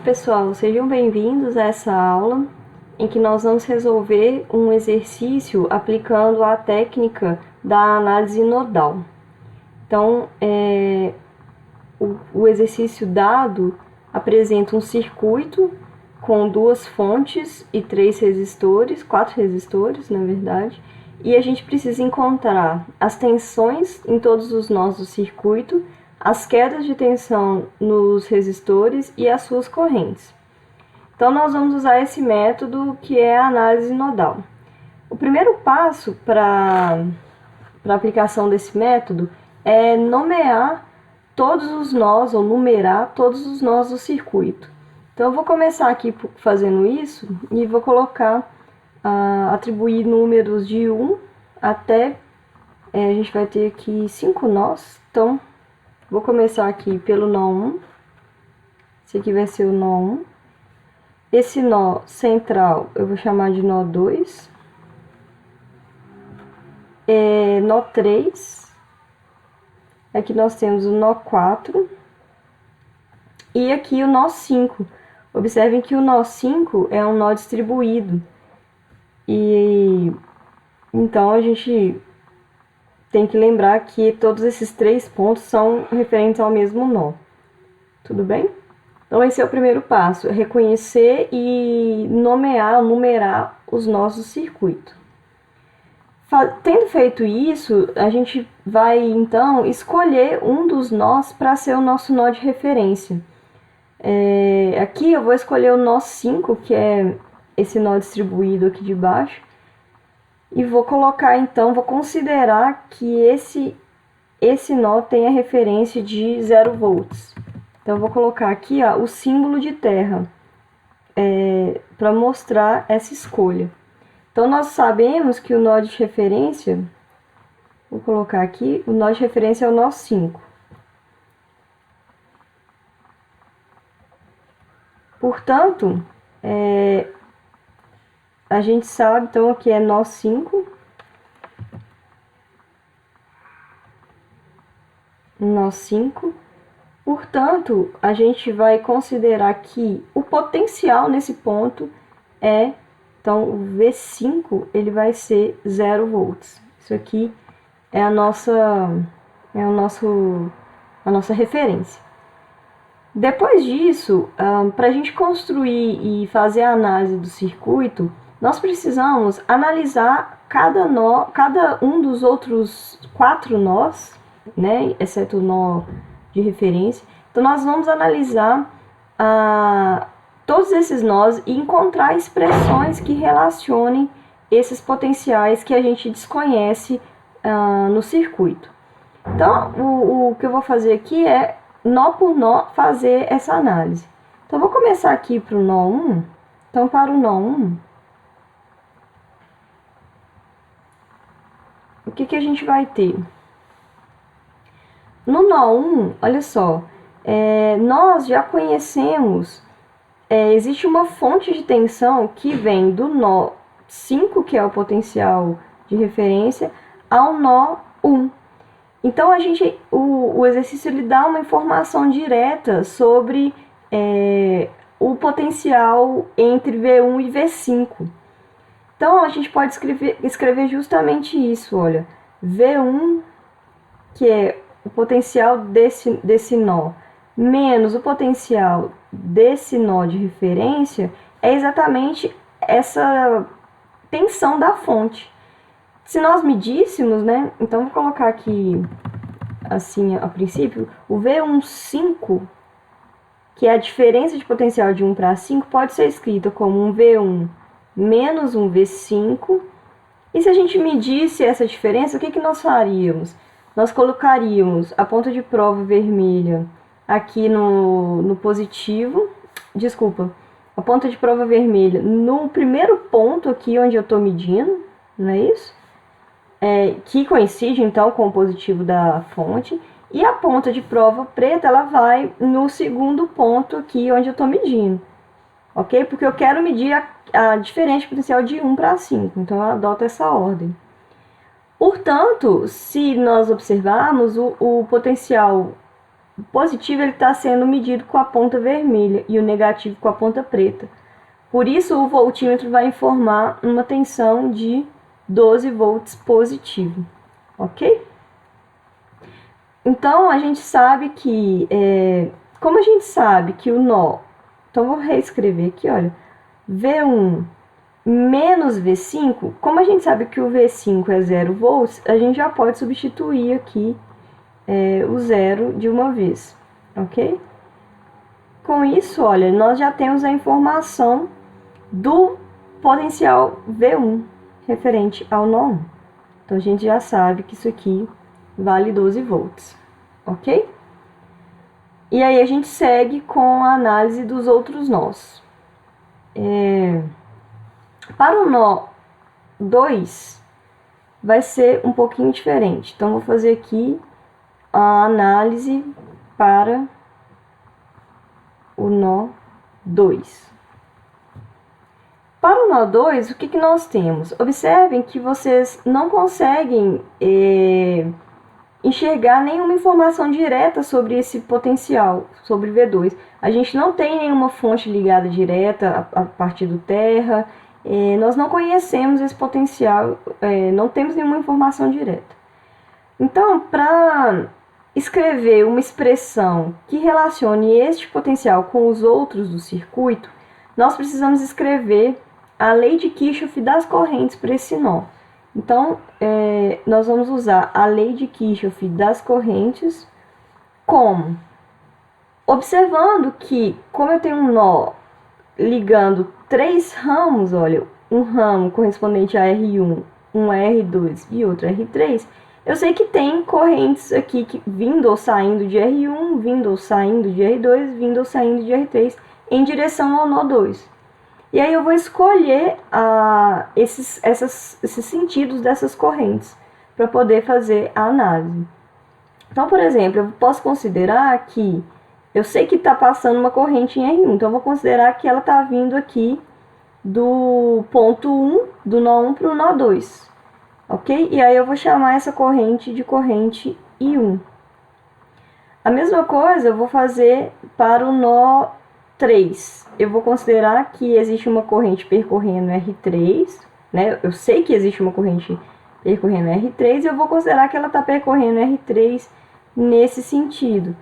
pessoal, sejam bem-vindos a essa aula em que nós vamos resolver um exercício aplicando a técnica da análise nodal. Então, o exercício dado apresenta um circuito com duas fontes e quatro resistores, na verdade, e a gente precisa encontrar as tensões em todos os nós do circuito, as quedas de tensão nos resistores e as suas correntes. Então, nós vamos usar esse método que é a análise nodal. O primeiro passo para a aplicação desse método é nomear todos os nós, ou numerar todos os nós do circuito. Então, eu vou começar aqui fazendo isso e vou colocar, atribuir números de 1 até, a gente vai ter aqui 5 nós. Então, vou começar aqui pelo nó 1, esse aqui vai ser o nó 1. Esse nó central eu vou chamar de nó 2, nó 3, aqui nós temos o nó 4 e aqui o nó 5. Observem que o nó 5 é um nó distribuído e então a gente tem que lembrar que todos esses 3 pontos são referentes ao mesmo nó. Tudo bem? Então, esse é o primeiro passo, é reconhecer e numerar os nós do circuito. Tendo feito isso, a gente vai, então, escolher um dos nós para ser o nosso nó de referência. Aqui eu vou escolher o nó 5, que é esse nó distribuído aqui de baixo, e vou colocar, então, vou considerar que esse nó tem a referência de 0 volts. Então, eu vou colocar aqui o símbolo de terra para mostrar essa escolha. Então, nós sabemos que o nó de referência, vou colocar aqui, o nó de referência é o nó 5. Portanto, a gente sabe, então, aqui é nó 5. Nó 5. Portanto, a gente vai considerar que o potencial nesse ponto então, o V5, ele vai ser 0 volts. Isso aqui é a nossa referência. Depois disso, para a gente construir e fazer a análise do circuito, nós precisamos analisar cada um dos outros 4 nós, né, exceto o nó de referência. Então, nós vamos analisar todos esses nós e encontrar expressões que relacionem esses potenciais que a gente desconhece no circuito. Então, o que eu vou fazer aqui é, nó por nó, fazer essa análise. Então, eu vou começar aqui para o nó 1. Então, para o nó 1, o que a gente vai ter? No nó 1, olha só, nós já conhecemos, existe uma fonte de tensão que vem do nó 5, que é o potencial de referência, ao nó 1. Então, o exercício ele dá uma informação direta sobre o potencial entre V1 e V5. Então, a gente pode escrever justamente isso, olha, V1, que é o potencial desse nó, menos o potencial desse nó de referência, é exatamente essa tensão da fonte. Se nós medíssemos, né, então vou colocar aqui, assim, a princípio, o V1,5, que é a diferença de potencial de 1 para 5, pode ser escrito como um V1 menos um V5. E se a gente medisse essa diferença, o que nós faríamos? Nós colocaríamos a ponta de prova vermelha aqui no positivo, a ponta de prova vermelha no primeiro ponto aqui onde eu estou medindo, não é isso? Que coincide então com o positivo da fonte, e a ponta de prova preta ela vai no segundo ponto aqui onde eu estou medindo, ok? Porque eu quero medir a diferença de potencial de 1 para 5, então eu adoto essa ordem. Portanto, se nós observarmos o potencial positivo ele está sendo medido com a ponta vermelha e o negativo com a ponta preta. Por isso, o voltímetro vai informar uma tensão de 12 volts positivo, ok? Então, a gente sabe que, como a gente sabe que o nó, então vou reescrever aqui, olha, V1 menos V5, como a gente sabe que o V5 é 0 volts, a gente já pode substituir aqui o zero de uma vez, ok? Com isso, olha, nós já temos a informação do potencial V1 referente ao nó 1. Então, a gente já sabe que isso aqui vale 12 volts, ok? E aí, a gente segue com a análise dos outros nós. Para o nó 2, vai ser um pouquinho diferente. Então, vou fazer aqui a análise para o nó 2. Para o nó 2, o que nós temos? Observem que vocês não conseguem enxergar nenhuma informação direta sobre esse potencial, sobre V2. A gente não tem nenhuma fonte ligada direta a partir do terra, nós não conhecemos esse potencial, não temos nenhuma informação direta. Então, para escrever uma expressão que relacione este potencial com os outros do circuito, nós precisamos escrever a lei de Kirchhoff das correntes para esse nó. Então, nós vamos usar a lei de Kirchhoff das correntes como? Observando que, como eu tenho um nó ligando 3 ramos, olha, um ramo correspondente a R1, um a R2 e outro a R3, eu sei que tem correntes aqui vindo ou saindo de R1, vindo ou saindo de R2, vindo ou saindo de R3, em direção ao nó 2. E aí eu vou escolher esses sentidos dessas correntes para poder fazer a análise. Então, por exemplo, eu posso considerar que eu sei que está passando uma corrente em R1, então eu vou considerar que ela está vindo aqui do ponto 1, do nó 1 para o nó 2, ok? E aí eu vou chamar essa corrente de corrente I1. A mesma coisa eu vou fazer para o nó 3. Eu vou considerar que existe uma corrente percorrendo R3, né? Eu sei que existe uma corrente percorrendo R3 e eu vou considerar que ela está percorrendo R3 nesse sentido.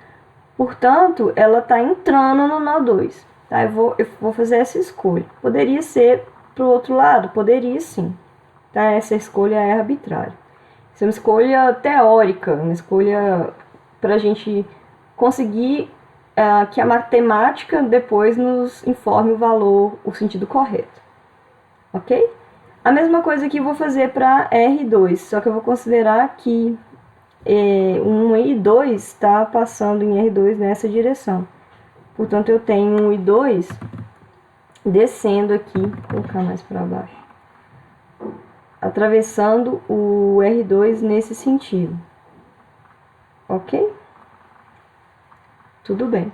Portanto, ela está entrando no nó 2. Tá? Eu vou fazer essa escolha. Poderia ser para o outro lado? Poderia sim. Tá? Essa escolha é arbitrária. Isso é uma escolha teórica, uma escolha para a gente conseguir que a matemática depois nos informe o valor, o sentido correto. Ok? A mesma coisa que eu vou fazer para R2, só que eu vou considerar que 1 e 2 está passando em R2 nessa direção. Portanto, eu tenho 1 e 2 descendo aqui, vou colocar mais para baixo, atravessando o R2 nesse sentido. Ok? Tudo bem.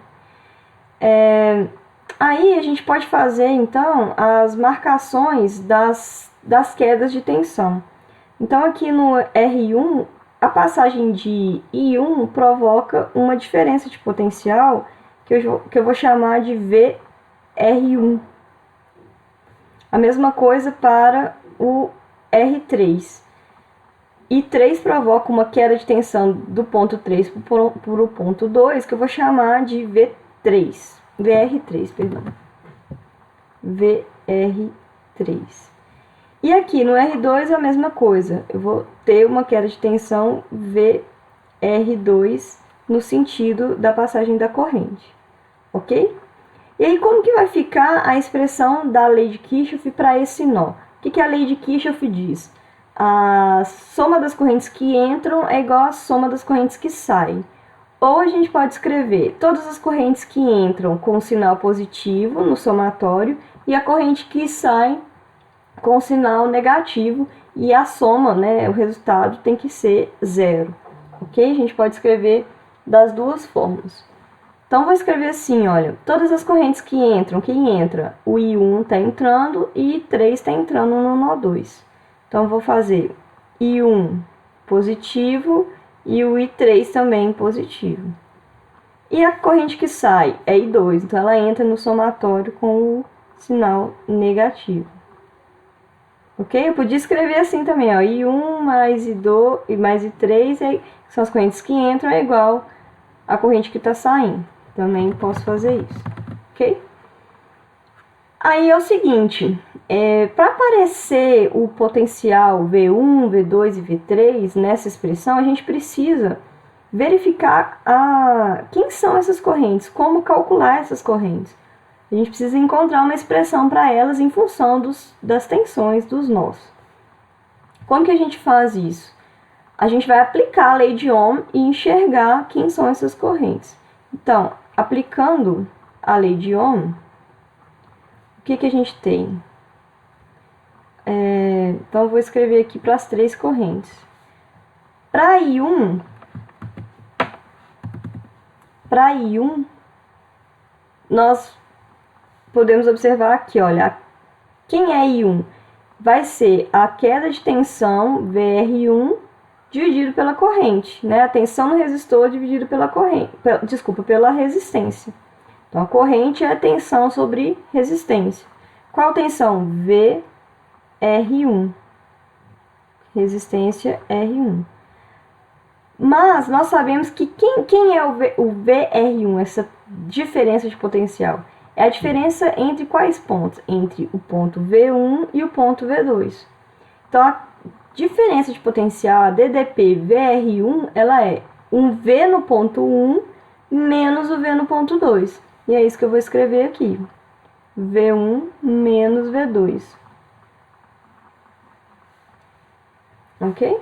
Aí a gente pode fazer, então, as marcações das quedas de tensão. Então, aqui no R1, a passagem de I1 provoca uma diferença de potencial que eu vou chamar de VR1. A mesma coisa para o R3. I3 provoca uma queda de tensão do ponto 3 para o ponto 2, que eu vou chamar de VR3, perdão. VR3. E aqui no R2 a mesma coisa. Eu vou ter uma queda de tensão VR2 no sentido da passagem da corrente. Ok? E aí como que vai ficar a expressão da lei de Kirchhoff para esse nó? O que a lei de Kirchhoff diz? A soma das correntes que entram é igual à soma das correntes que saem. Ou a gente pode escrever todas as correntes que entram com o sinal positivo no somatório e a corrente que sai com o sinal negativo, e a soma, né, o resultado tem que ser 0. Ok? A gente pode escrever das duas formas. Então, vou escrever assim, olha, todas as correntes que entram, quem entra? O I1 está entrando e I3 está entrando no nó 2. Então, vou fazer I1 positivo e o I3 também positivo. E a corrente que sai é I2, então ela entra no somatório com o sinal negativo. Ok? Eu podia escrever assim também, ó, I1 mais I2 e mais I3, aí são as correntes que entram, é igual a corrente que está saindo. Também posso fazer isso, ok? Aí é o seguinte, para aparecer o potencial V1, V2 e V3 nessa expressão, a gente precisa verificar quem são essas correntes, como calcular essas correntes. A gente precisa encontrar uma expressão para elas em função das tensões dos nós. Como que a gente faz isso? A gente vai aplicar a lei de Ohm e enxergar quem são essas correntes. Então, aplicando a lei de Ohm, o que a gente tem? Então, eu vou escrever aqui para as três correntes. Para I1, nós podemos observar aqui, olha, quem é I1? Vai ser a queda de tensão VR1 dividido pela corrente, né? A tensão no resistor dividido pela corrente, pela resistência. Então, a corrente é a tensão sobre resistência. Qual tensão? VR1. Resistência R1. Mas nós sabemos que quem é o VR1, essa diferença de potencial? É a diferença entre quais pontos? Entre o ponto V1 e o ponto V2. Então, a diferença de potencial, a DDP VR1, ela é um V no ponto 1 menos o V no ponto 2. E é isso que eu vou escrever aqui. V1 menos V2. Ok?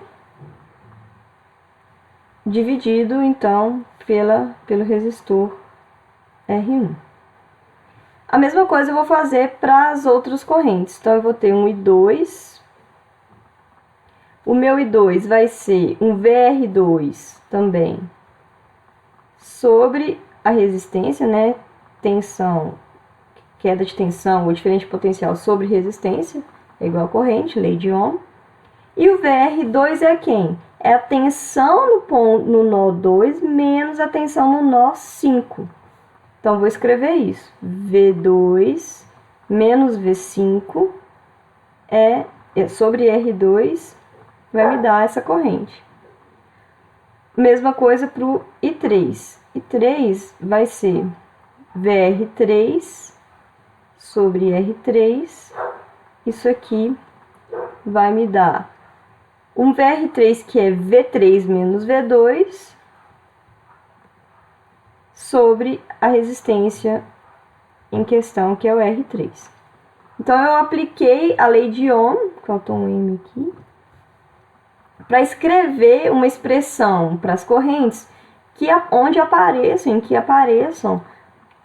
Dividido, então, pelo resistor R1. A mesma coisa eu vou fazer para as outras correntes. Então, eu vou ter um I2. O meu I2 vai ser um VR2 também sobre a resistência, né? Tensão, queda de tensão ou diferente potencial sobre resistência, é igual a corrente, lei de Ohm. E o VR2 é quem? É a tensão no nó 2 menos a tensão no nó 5. Então, vou escrever isso. V2 menos V5 sobre R2 vai me dar essa corrente. Mesma coisa para o I3. I3 vai ser VR3 sobre R3. Isso aqui vai me dar um VR3 que é V3 menos V2 sobre a resistência em questão, que é o R3. Então, eu apliquei a lei de Ohm, faltou um M aqui, para escrever uma expressão para as correntes em que apareçam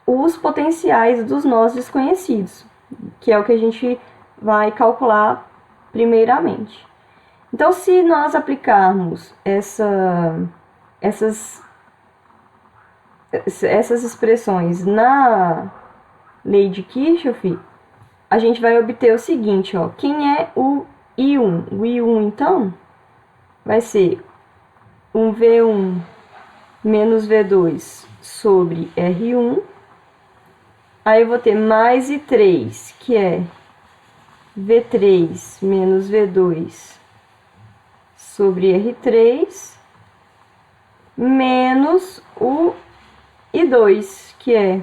os potenciais dos nós desconhecidos, que é o que a gente vai calcular primeiramente. Então, se nós aplicarmos essas expressões na lei de Kirchhoff, a gente vai obter o seguinte, ó, quem é o I1? O I1, então, vai ser um V1 menos V2 sobre R1. Aí eu vou ter mais I3, que é V3 menos V2 sobre R3, menos o I2, que é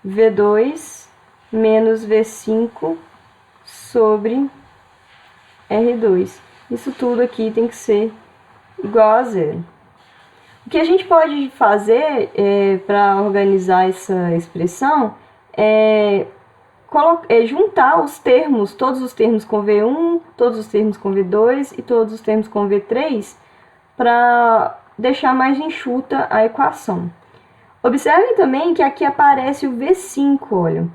V2 menos V5 sobre R2. Isso tudo aqui tem que ser igual a zero. O que a gente pode fazer para organizar essa expressão é juntar os termos, todos os termos com V1, todos os termos com V2 e todos os termos com V3, para deixar mais enxuta a equação. Observem também que aqui aparece o V5, olha.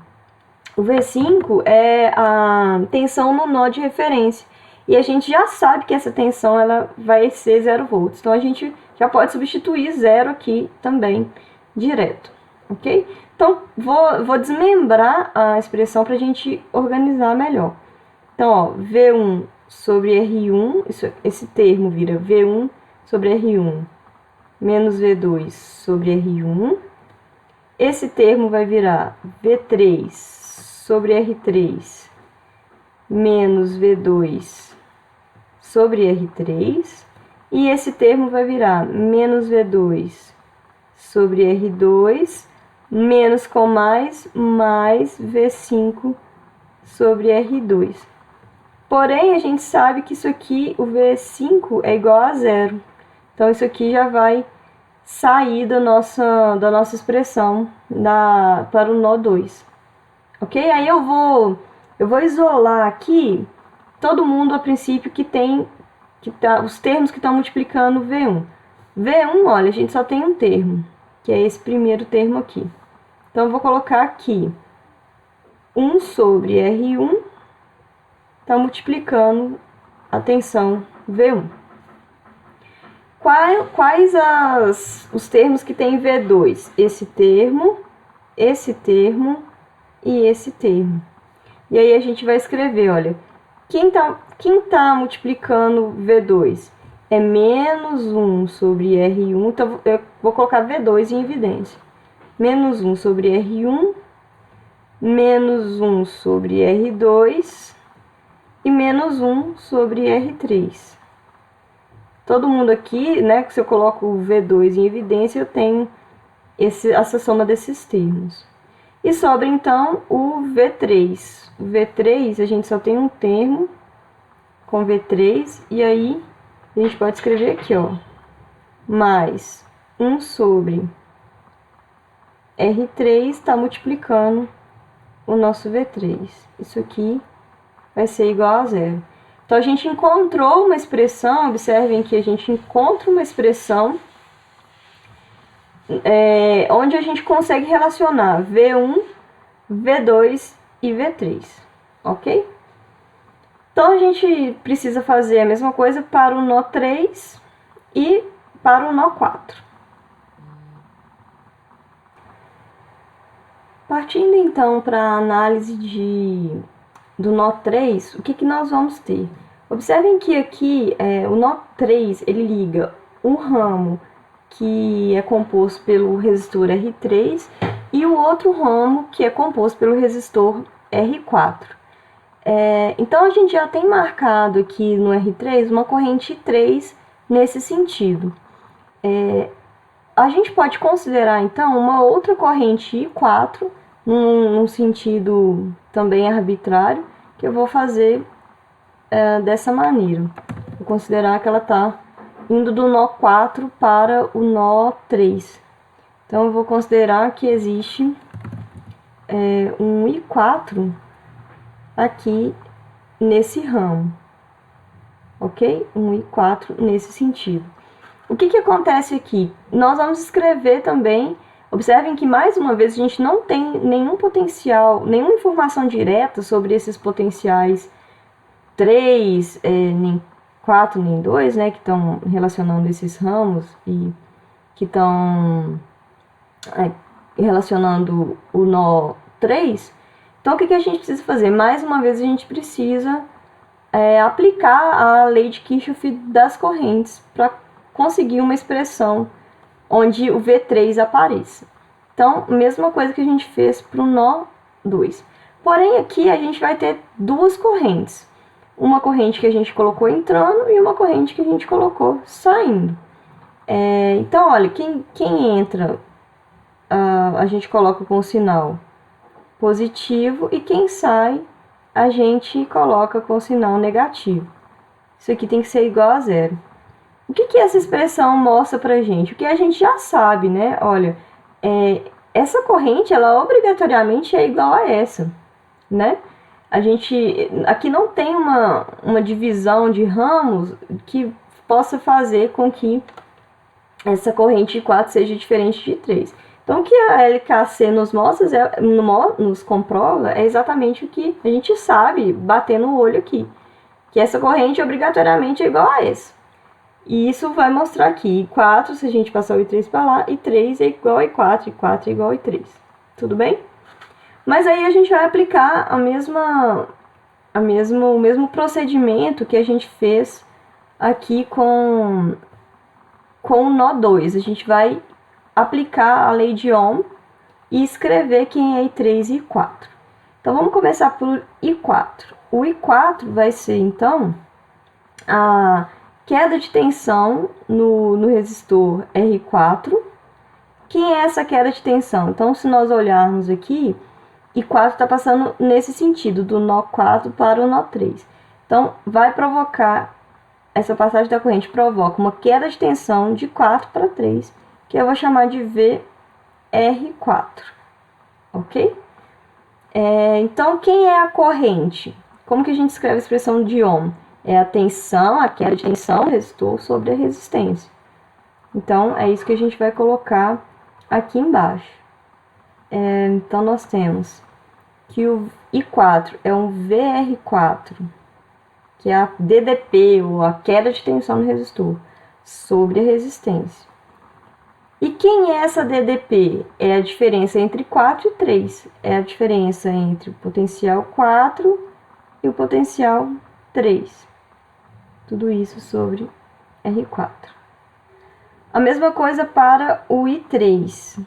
O V5 é a tensão no nó de referência. E a gente já sabe que essa tensão ela vai ser 0 volts. Então, a gente já pode substituir 0 aqui também, direto. Ok? Então, vou desmembrar a expressão para a gente organizar melhor. Então, ó, V1 sobre R1, esse termo vira V1 sobre R1 menos V2 sobre R1. Esse termo vai virar V3 sobre R3 menos V2 sobre R3. E esse termo vai virar menos V2 sobre R2 menos com mais V5 sobre R2. Porém, a gente sabe que isso aqui, o V5 é igual a zero. Então, isso aqui já vai sair da nossa expressão para o nó 2. Ok? Aí eu vou isolar aqui todo mundo a princípio os termos que estão multiplicando V1. V1, olha, a gente só tem um termo, que é esse primeiro termo aqui. Então, eu vou colocar aqui 1 sobre R1 está multiplicando a tensão V1. Quais os termos que tem V2? Esse termo e esse termo. E aí a gente vai escrever, olha, quem tá multiplicando V2? É menos 1 sobre R1, então eu vou colocar V2 em evidência. Menos 1 sobre R1, menos 1 sobre R2 e menos 1 sobre R3. Todo mundo aqui, né, se eu coloco o V2 em evidência, eu tenho essa soma desses termos. E sobra, então, o V3. O V3, a gente só tem um termo com V3, e aí a gente pode escrever aqui, ó, mais 1 sobre R3 está multiplicando o nosso V3. Isso aqui vai ser igual a zero. Então, a gente encontrou uma expressão, observem que a gente encontra uma expressão onde a gente consegue relacionar V1, V2 e V3, ok? Então, a gente precisa fazer a mesma coisa para o nó 3 e para o nó 4. Partindo, então, para a análise do nó 3, o que nós vamos ter? Observem que aqui o nó 3 ele liga um ramo que é composto pelo resistor R3 e o outro ramo que é composto pelo resistor R4. Então, a gente já tem marcado aqui no R3 uma corrente 3 nesse sentido. A gente pode considerar, então, uma outra corrente I4 num sentido também arbitrário, que eu vou fazer dessa maneira. Vou considerar que ela está indo do nó 4 para o nó 3. Então, eu vou considerar que existe um I4 aqui nesse ramo, ok? Um I4 nesse sentido. O que acontece aqui? Nós vamos escrever também, observem que mais uma vez a gente não tem nenhum potencial, nenhuma informação direta sobre esses potenciais 3, nem 4, nem 2, né, que estão relacionando esses ramos e que estão relacionando o nó 3. Então, o que a gente precisa fazer? Mais uma vez, a gente precisa aplicar a lei de Kirchhoff das correntes para conseguir uma expressão onde o V3 apareça. Então, mesma coisa que a gente fez para o nó 2. Porém, aqui a gente vai ter duas correntes. Uma corrente que a gente colocou entrando e uma corrente que a gente colocou saindo. Então, olha, quem entra, a gente coloca com o sinal positivo, e quem sai, a gente coloca com o sinal negativo. Isso aqui tem que ser igual a zero. O que essa expressão mostra pra gente? O que a gente já sabe, né? Olha, essa corrente, ela obrigatoriamente é igual a essa, né? A gente aqui não tem uma divisão de ramos que possa fazer com que essa corrente de 4 seja diferente de 3. Então, o que a LKC nos mostra, nos comprova, é exatamente o que a gente sabe, batendo o olho aqui. Que essa corrente obrigatoriamente é igual a essa. E isso vai mostrar aqui, 4, se a gente passar o I3 para lá, e 3 é igual a I4, e 4 é igual a I3. Tudo bem? Mas aí a gente vai aplicar o mesmo procedimento que a gente fez aqui com com o nó 2. A gente vai aplicar a lei de Ohm e escrever quem é I3 e I4. Então, vamos começar por I4. O I4 vai ser, então, a queda de tensão no resistor R4. Quem é essa queda de tensão? Então, se nós olharmos aqui, I4 está passando nesse sentido, do nó 4 para o nó 3. Então, vai provocar, essa passagem da corrente provoca uma queda de tensão de 4 para 3, que eu vou chamar de VR4, ok? Então, quem é a corrente? Como que a gente escreve a expressão de Ohm? É a tensão, a queda de tensão do resistor sobre a resistência. Então, é isso que a gente vai colocar aqui embaixo. Então, nós temos que o I4 é um VR4, que é a DDP, ou a queda de tensão no resistor, sobre a resistência. E quem é essa DDP? É a diferença entre 4 e 3. É a diferença entre o potencial 4 e o potencial 3. Tudo isso sobre R4. A mesma coisa para o I3.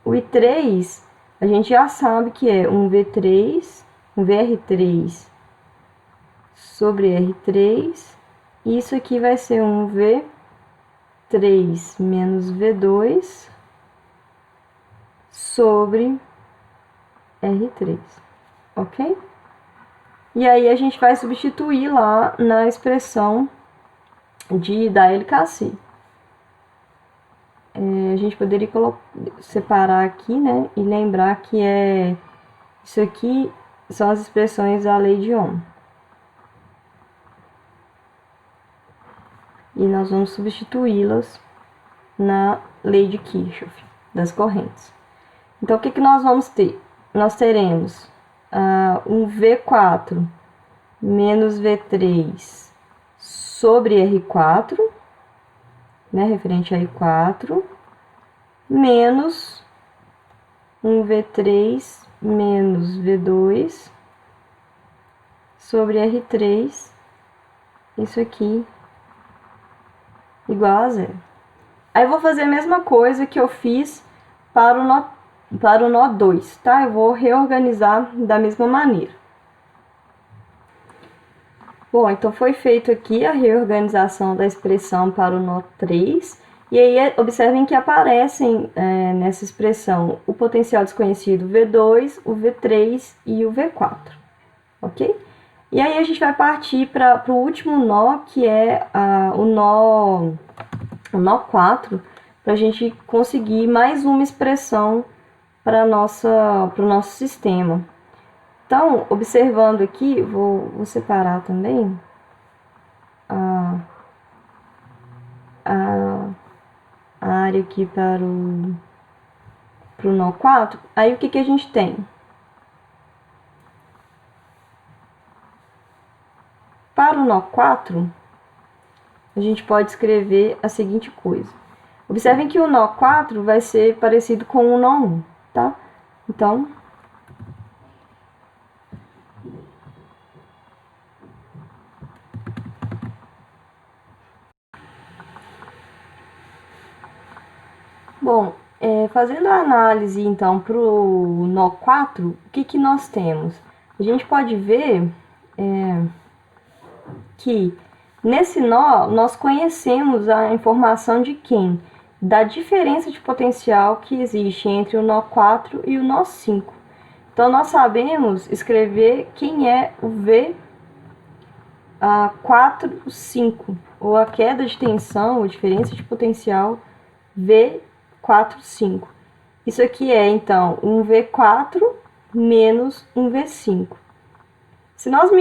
O I3, a gente já sabe que é um V3, um VR3 sobre R3. E isso aqui vai ser um V3 menos V2 sobre R3, ok? E aí a gente vai substituir lá na expressão da LKC. A gente poderia separar aqui, né? E lembrar que isso aqui são as expressões da lei de Ohm. E nós vamos substituí-las na lei de Kirchhoff, das correntes. Então, o que nós vamos ter? Nós teremos um V4 menos V3 sobre R4, né, referente a I4, menos um V3 menos V2 sobre R3, isso aqui igual a zero. Aí eu vou fazer a mesma coisa que eu fiz para o nó 2, tá? Eu vou reorganizar da mesma maneira. Bom, então foi feito aqui a reorganização da expressão para o nó 3. E aí, observem que aparecem nessa expressão o potencial desconhecido V2, o V3 e o V4, ok? E aí a gente vai partir para o último nó, que é o nó 4, para a gente conseguir mais uma expressão para o nosso sistema. Então, observando aqui, vou separar também a área aqui para o nó 4. Aí, o que a gente tem? Para o nó 4, a gente pode escrever a seguinte coisa. Observem que o nó 4 vai ser parecido com o nó 1, tá? Então, bom, fazendo a análise, então, para o nó 4, o que nós temos? A gente pode ver que nesse nó nós conhecemos a informação de quem? Da diferença de potencial que existe entre o nó 4 e o nó 5. Então, nós sabemos escrever quem é o V45, ou a queda de tensão, ou diferença de potencial V45. Isso aqui é, então, um V4 menos um V5. Se nós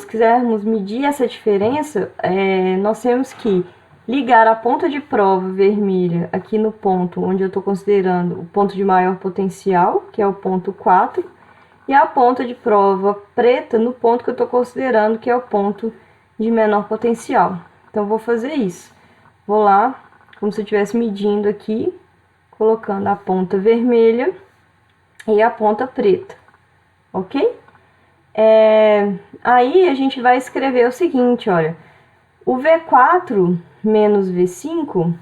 quisermos medir essa diferença, nós temos que ligar a ponta de prova vermelha aqui no ponto onde eu estou considerando o ponto de maior potencial, que é o ponto 4, e a ponta de prova preta no ponto que eu estou considerando, que é o ponto de menor potencial. Então, eu vou fazer isso. Vou lá, como se eu estivesse medindo aqui, colocando a ponta vermelha e a ponta preta, ok? Aí a gente vai escrever o seguinte, olha, o V4 menos V5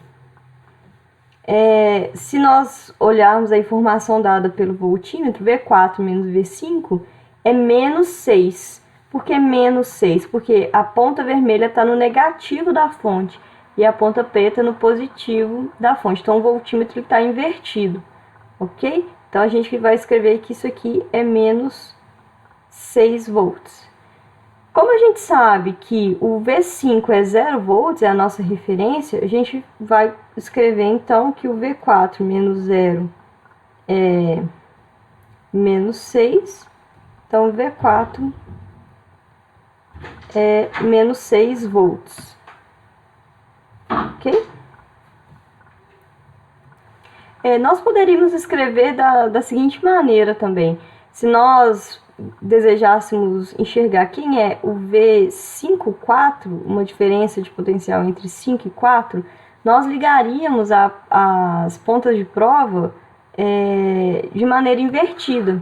Se nós olharmos a informação dada pelo voltímetro, V4 menos V5 é menos 6. Por que menos 6? Porque a ponta vermelha está no negativo da fonte e a ponta preta no positivo da fonte. Então o voltímetro está invertido, ok? Então a gente vai escrever que isso aqui é menos 6 volts. Como a gente sabe que o V5 é 0 volts, é a nossa referência, a gente vai escrever então que o V4 menos 0 é menos 6. Então, o V4 é menos 6 volts. Ok? Nós poderíamos escrever da seguinte maneira também. Se nós desejássemos enxergar quem é o V5,4, uma diferença de potencial entre 5 e 4, nós ligaríamos as pontas de prova de maneira invertida.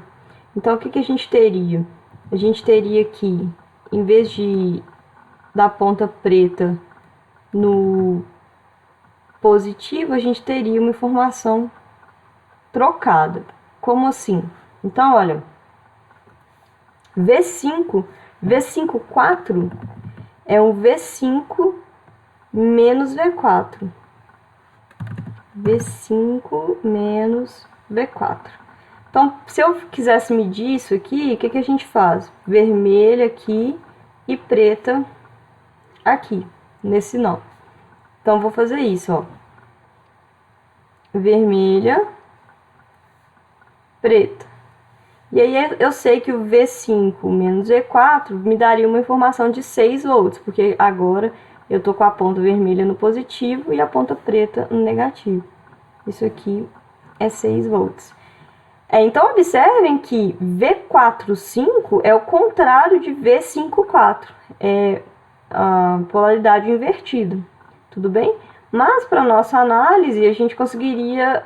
Então, o que a gente teria? A gente teria aqui, em vez da ponta preta no positivo, a gente teria uma informação trocada. Como assim? Então, olha, V5,4 é um V5 menos V4. V5 menos V4. Então, se eu quisesse medir isso aqui, o que a gente faz? Vermelha aqui e preta aqui, nesse nó. Então, vou fazer isso, ó. Vermelha, preta. E aí eu sei que o V5 menos V4 me daria uma informação de 6 volts, porque agora eu tô com a ponta vermelha no positivo e a ponta preta no negativo. Isso aqui é 6 volts. Então, observem que V45 é o contrário de V54. É a polaridade invertida. Tudo bem? Mas, para nossa análise, a gente conseguiria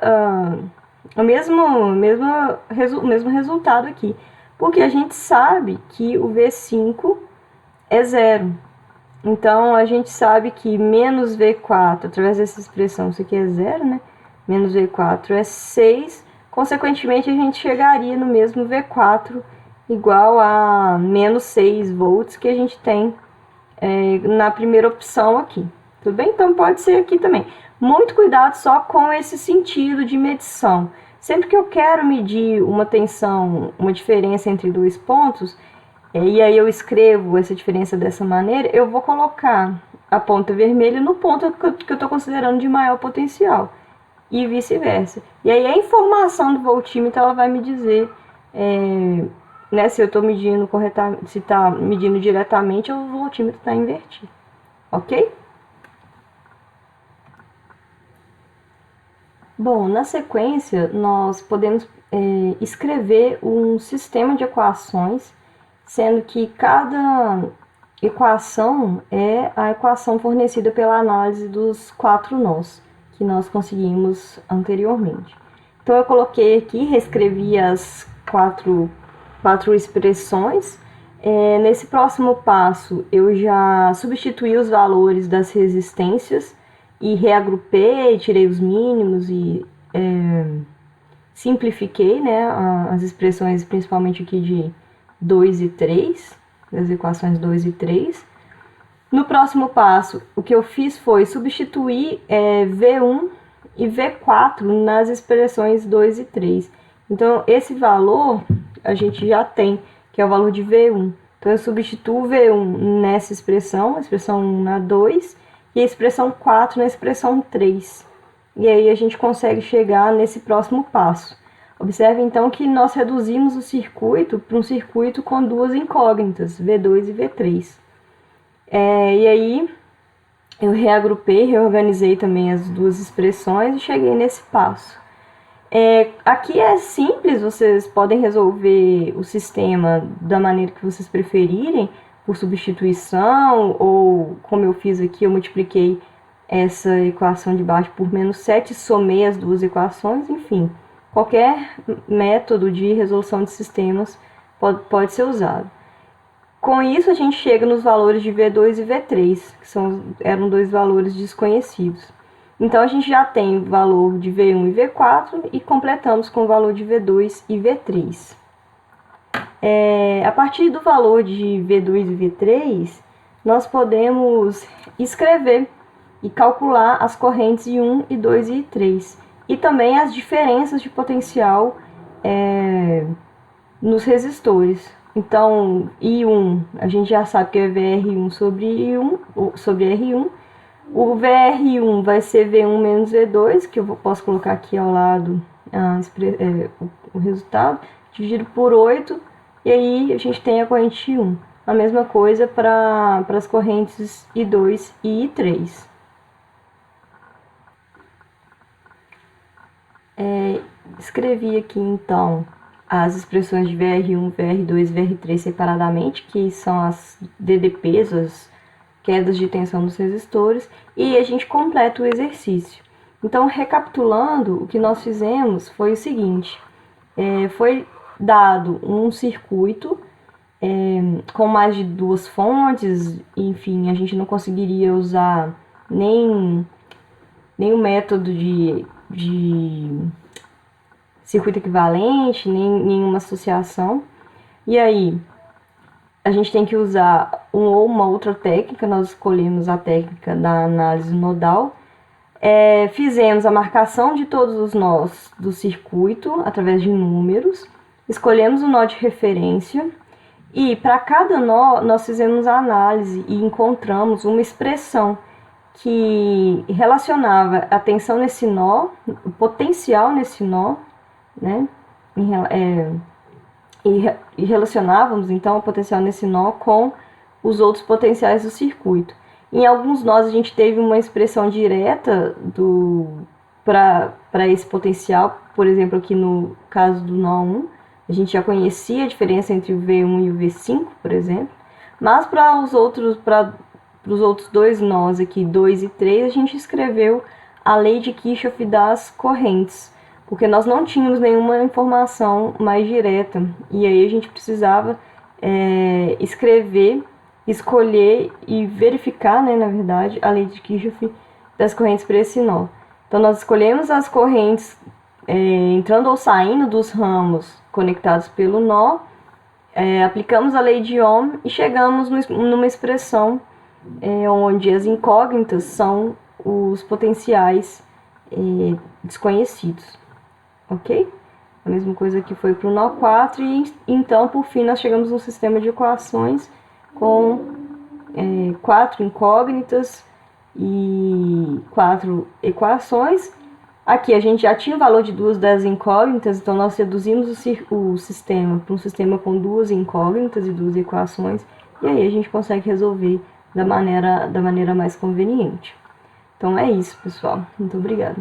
o mesmo resultado aqui. Porque a gente sabe que o V5 é 0. Então, a gente sabe que menos V4, através dessa expressão, isso aqui é 0, né? Menos V4 é 6. Consequentemente, a gente chegaria no mesmo V4 igual a menos 6 volts que a gente tem na primeira opção aqui. Tudo bem? Então, pode ser aqui também. Muito cuidado só com esse sentido de medição. Sempre que eu quero medir uma tensão, uma diferença entre dois pontos, e aí eu escrevo essa diferença dessa maneira, eu vou colocar a ponta vermelha no ponto que eu estou considerando de maior potencial. E vice-versa. E aí a informação do voltímetro ela vai me dizer né, se eu estou medindo corretamente, se está medindo diretamente ou o voltímetro está invertido. Ok? Bom, na sequência nós podemos escrever um sistema de equações, sendo que cada equação é a equação fornecida pela análise dos 4 nós que nós conseguimos anteriormente. Então, eu coloquei aqui, reescrevi as quatro expressões. Nesse próximo passo, eu já substituí os valores das resistências e reagrupei, tirei os mínimos e simplifiquei, né, as expressões, principalmente aqui de 2 e 3, das equações 2 e 3. No próximo passo, o que eu fiz foi substituir V1 e V4 nas expressões 2 e 3. Então, esse valor a gente já tem, que é o valor de V1. Então, eu substituo o V1 nessa expressão, a expressão 1 na 2, e a expressão 4 na expressão 3. E aí a gente consegue chegar nesse próximo passo. Observe, então, que nós reduzimos o circuito para um circuito com duas incógnitas, V2 e V3. E aí eu reagrupei, reorganizei também as duas expressões e cheguei nesse passo. Aqui é simples, vocês podem resolver o sistema da maneira que vocês preferirem, por substituição, ou como eu fiz aqui, eu multipliquei essa equação de baixo por menos 7, somei as duas equações, enfim. Qualquer método de resolução de sistemas pode ser usado. Com isso, a gente chega nos valores de V2 e V3, que eram dois valores desconhecidos. Então, a gente já tem o valor de V1 e V4 e completamos com o valor de V2 e V3. A partir do valor de V2 e V3, nós podemos escrever e calcular as correntes I1, I2 e I3. E também as diferenças de potencial nos resistores. Então, I1, a gente já sabe que é VR1 sobre I1, sobre R1. O VR1 vai ser V1 menos V2, que eu posso colocar aqui ao lado o resultado, dividido por 8, e aí a gente tem a corrente I1. A mesma coisa para as correntes I2 e I3. Escrevi aqui então as expressões de VR1, VR2 e VR3 separadamente, que são as DDPs, as quedas de tensão dos resistores, e a gente completa o exercício. Então, recapitulando, o que nós fizemos foi o seguinte: foi dado um circuito com mais de 2 fontes, enfim, a gente não conseguiria usar nem o método de circuito equivalente, nem nenhuma associação. E aí, a gente tem que usar uma outra técnica, nós escolhemos a técnica da análise nodal. Fizemos a marcação de todos os nós do circuito através de números, escolhemos o nó de referência e para cada nó nós fizemos a análise e encontramos uma expressão que relacionava a tensão nesse nó, o potencial nesse nó, né? E relacionávamos então o potencial nesse nó com os outros potenciais do circuito. Em alguns nós a gente teve uma expressão direta para esse potencial, por exemplo, aqui no caso do nó 1, a gente já conhecia a diferença entre o V1 e o V5, por exemplo, mas para os outros dois nós aqui, 2 e 3, a gente escreveu a lei de Kirchhoff das correntes, porque nós não tínhamos nenhuma informação mais direta, e aí a gente precisava escolher e verificar, né, na verdade, a lei de Kirchhoff das correntes para esse nó. Então, nós escolhemos as correntes entrando ou saindo dos ramos conectados pelo nó, aplicamos a lei de Ohm e chegamos numa expressão onde as incógnitas são os potenciais desconhecidos, ok? A mesma coisa que foi para o nó 4 e então, por fim, nós chegamos num sistema de equações com 4 incógnitas e 4 equações. Aqui a gente já tinha o valor de 2 das incógnitas, então nós reduzimos o sistema para um sistema com 2 incógnitas e 2 equações, e aí a gente consegue resolver da maneira mais conveniente. Então é isso, pessoal. Muito obrigada.